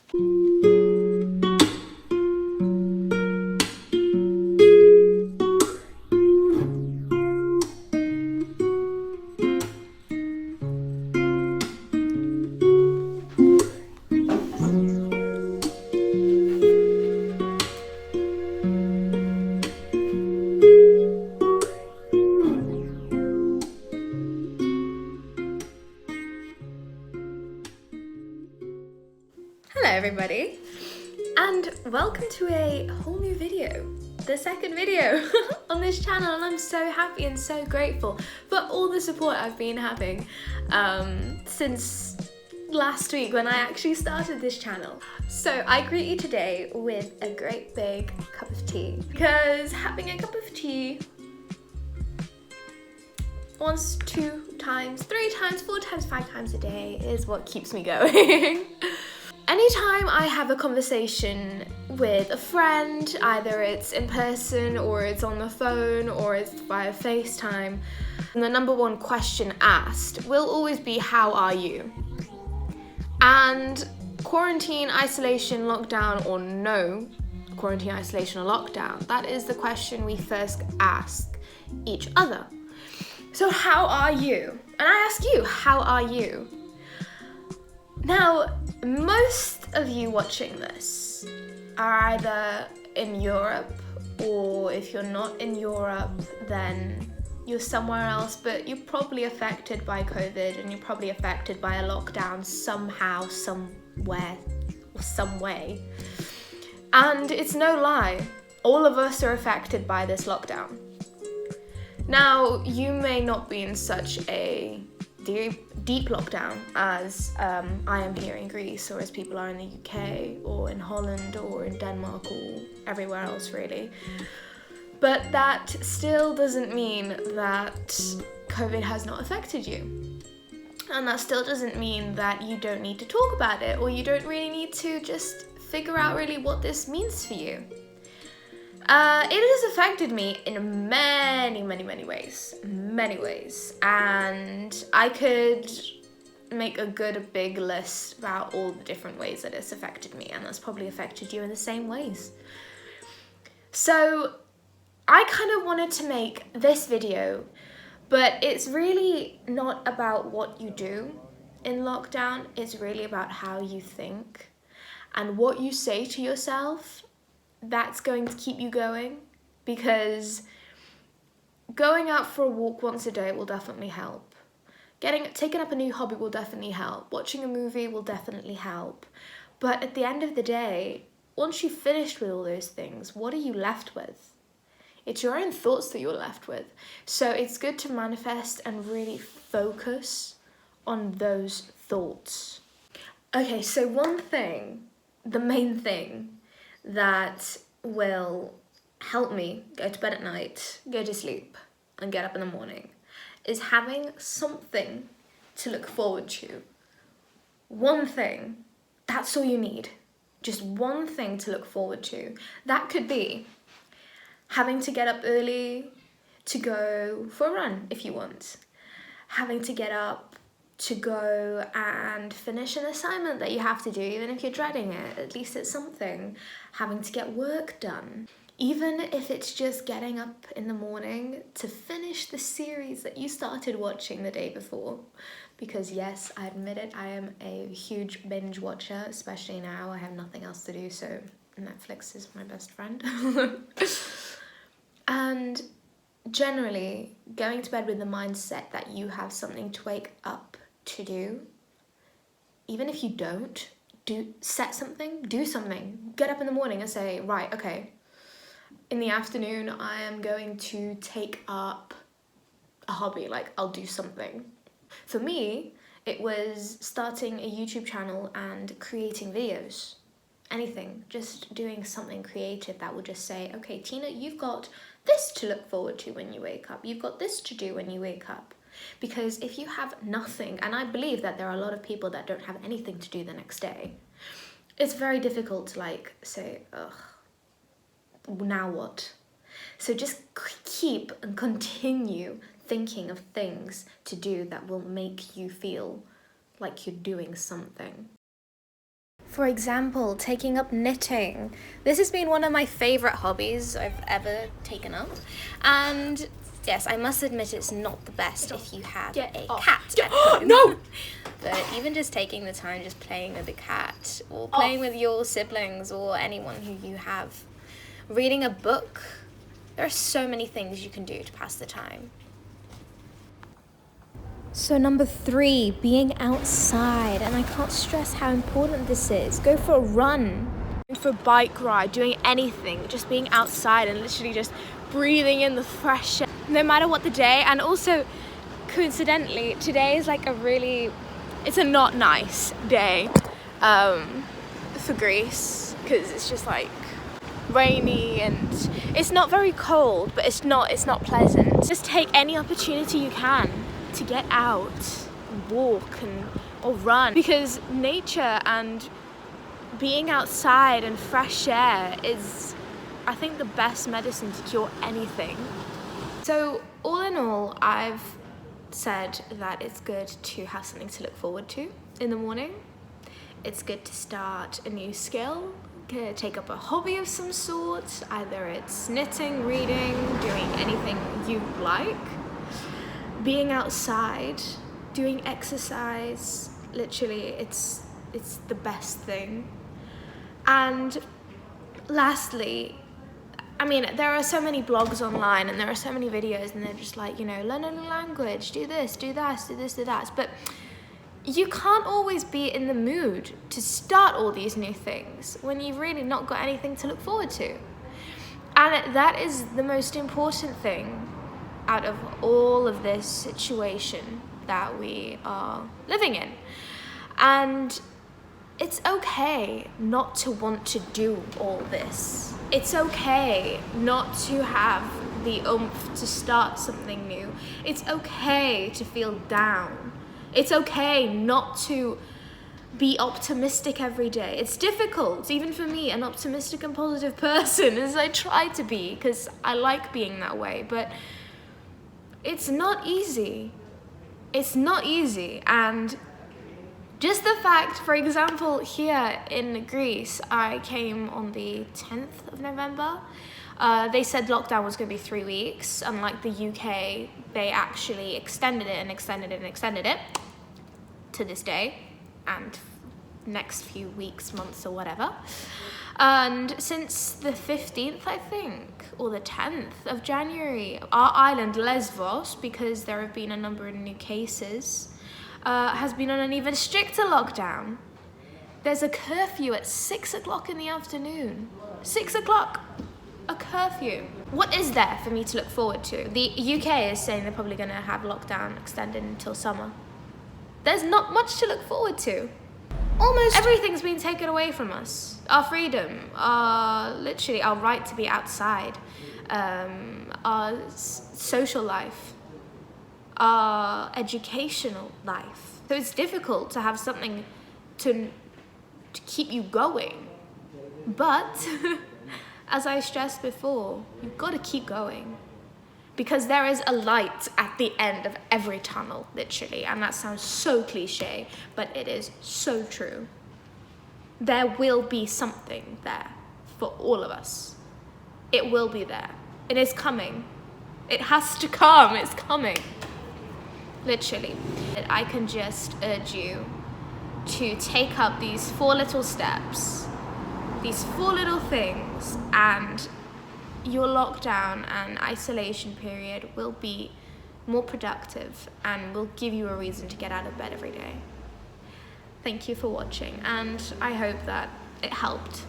Hello everybody, and welcome to a whole new video, the second video on this channel, and I'm so happy and so grateful for all the support I've been having since last week when I actually started this channel. So I greet you today with a great big cup of tea, because having a cup of tea once, 2 times, 3 times, 4 times, 5 times a day is what keeps me going. Anytime I have a conversation with a friend, either it's in person or it's on the phone or it's via FaceTime, and the number one question asked will always be, how are you? And quarantine, isolation, lockdown, or no quarantine, isolation, or lockdown, that is the question we first ask each other. So how are you? And I ask you, how are you? Now, most of you watching this are either in Europe, or if you're not in Europe, then you're somewhere else, but you're probably affected by COVID and you're probably affected by a lockdown somehow, somewhere, or some way. And it's no lie, all of us are affected by this lockdown. Now, you may not be in such a deep lockdown as I am here in Greece, or as people are in the UK, or in Holland, or in Denmark, or everywhere else really. But that still doesn't mean that COVID has not affected you. And that still doesn't mean that you don't need to talk about it, or you don't really need to just figure out really what this means for you. It has affected me in many ways, and I could make a big list about all the different ways that it's affected me, and that's probably affected you in the same ways. So I kind of wanted to make this video, but it's really not about what you do in lockdown, it's really about how you think and what you say to yourself. That's going to keep you going, because going out for a walk once a day will definitely help. Taking up a new hobby will definitely help. Watching a movie will definitely help. But at the end of the day, once you've finished with all those things, what are you left with? It's your own thoughts that you're left with. So it's good to manifest and really focus on those thoughts. Okay, so one thing, the main thing that will help me go to bed at night, go to sleep, and get up in the morning is having something to look forward to. One thing, that's all you need. Just one thing to look forward to. That could be having to get up early to go for a run if you want. Having to get up to go and finish an assignment that you have to do, even if you're dreading it, at least it's something. Having to get work done. Even if it's just getting up in the morning to finish the series that you started watching the day before. Because yes, I admit it, I am a huge binge watcher, especially now I have nothing else to do, so Netflix is my best friend. And generally, going to bed with the mindset that you have something to wake up to do, even if you don't, set something, do something. Get up in the morning and say, right, okay, in the afternoon I am going to take up a hobby, like I'll do something. For me, it was starting a YouTube channel and creating videos. Anything, just doing something creative that will just say, okay, Tina, you've got this to look forward to when you wake up. You've got this to do when you wake up. Because if you have nothing, and I believe that there are a lot of people that don't have anything to do the next day, it's very difficult to say, ugh, now what? So just keep and continue thinking of things to do that will make you feel like you're doing something. For example, taking up knitting. This has been one of my favourite hobbies I've ever taken up. And yes, I must admit it's not the best if you have a cat at home. No! But even just taking the time, just playing with the cat, or playing with your siblings or anyone who you have. Reading a book. There are so many things you can do to pass the time. So number 3, being outside. And I can't stress how important this is. Go for a run. Go for a bike ride, doing anything. Just being outside and literally just breathing in the fresh air. No matter what the day. And also, coincidentally, today is like it's a not nice day for Greece. Because it's just like rainy and it's not very cold, but it's not pleasant. Just take any opportunity you can to get out and walk or run, because nature and being outside and fresh air is, I think, the best medicine to cure anything. So all in all, I've said that it's good to have something to look forward to in the morning. It's good to start a new skill, take up a hobby of some sort, either it's knitting, reading, doing anything you like. Being outside, doing exercise, literally, it's the best thing. And lastly, I mean, there are so many blogs online and there are so many videos and they're just like, learn a new language, do this, do that, do this, do that. But you can't always be in the mood to start all these new things when you've really not got anything to look forward to. And that is the most important thing out of all of this situation that we are living in. And it's okay not to want to do all this. It's okay not to have the oomph to start something new. It's okay to feel down. It's okay not to be optimistic every day. It's difficult, even for me, an optimistic and positive person, as I try to be, because I like being that way, but it's not easy. It's not easy. And just the fact, for example, here in Greece, I came on the 10th of November. They said lockdown was going to be 3 weeks. Unlike the UK, they actually extended it and extended it and extended it to this day and next few weeks, months or whatever. And since the 15th, I think, or the 10th of January, our island, Lesbos, because there have been a number of new cases, has been on an even stricter lockdown. There's a curfew at 6 o'clock in the afternoon. 6 o'clock, a curfew. What is there for me to look forward to? The UK is saying they're probably going to have lockdown extended until summer. There's not much to look forward to. Almost everything's been taken away from us. Our freedom, literally our right to be outside, our social life, our educational life. So it's difficult to have something to keep you going. But, as I stressed before, you've got to keep going. Because there is a light at the end of every tunnel, literally. And that sounds so cliche, but it is so true. There will be something there for all of us. It will be there. It is coming. It has to come. It's coming. Literally. I can just urge you to take up these 4 little steps, these 4 little things, and your lockdown and isolation period will be more productive and will give you a reason to get out of bed every day. Thank you for watching, and I hope that it helped.